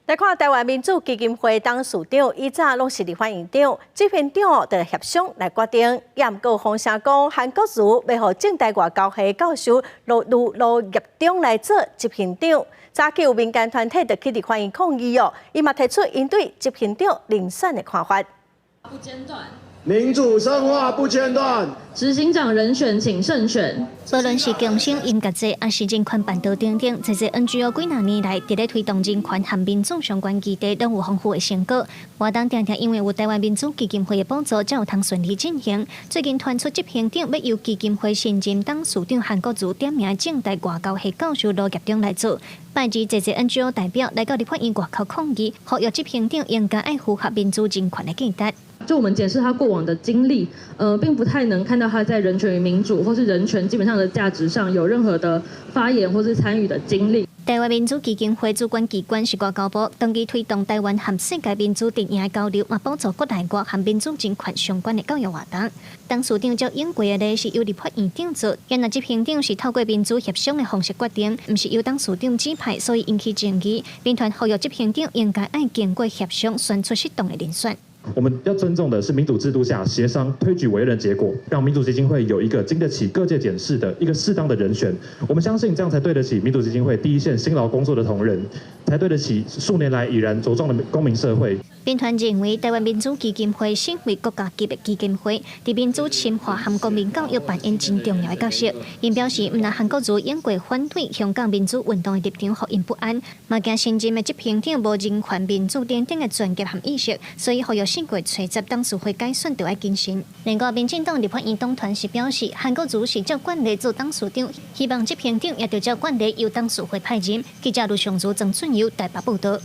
来看台湾民主基金会董事长，以早拢是立法院长，执行长就协商来决定。严格风声讲，韩国瑜要互正大外交系教授罗业中来做执行长。早起有民间团体就去立法院抗议哦，伊嘛提出应对执行长零散的看法。不间断。 民主深化不间断，执行长人选请慎选。无论是共生音乐节，还是人权办道等等，这些 NGO 几若年来伫咧推动人权和民主相关议题，拢有丰富的成果。活动常常因为有台湾民主基金会的帮助，才有通顺利进行。最近传出执行长要由基金会新任董事长韩国瑜点名正大外交系教授罗业中来做。拜二，这些 NGO 代表来到立法院外口抗议，呼吁执行长应该爱符合民主人权的价值。 就我们检视他过往的经历，并不太能看到他在人权与民主或是人权基本上的价值上有任何的发言或是参与的经历。台湾民主基金会主管机关是外交部，长期推动台湾和世界民主阵营的交流，嘛帮助国内外和民主人权相关的教育活动。董事长照应过的例是由立法院长做，原来执行长是透过民主协商的方式决定，不是由董事长指派，所以引起争议。民团呼吁执行长应该爱经过协商，选出适当的人选。 我们要尊重的是民主制度下协商推举委任结果，让民主基金会有一个经得起各界检视的一个适当的人选。我们相信这样才对得起民主基金会第一线辛劳工作的同仁，才对得起数年来已然茁壮的公民社会。编团认为，台湾民主基金会身为国家级的基金会，伫民主深化和公民教育扮演真重要的角色。因表示，毋但韩国瑜演过反对香港民主运动的立场，互因不安，嘛惊新任的执行长无人权、民主等等的专业和意识，所以呼吁4月初10董事会改选就要谨慎。另外，民进党立法院党团是表示，韩国瑜是照惯例做董事长，希望执行长也着照惯例由董事会派任。记者卢尚祖、郑春友台北报道。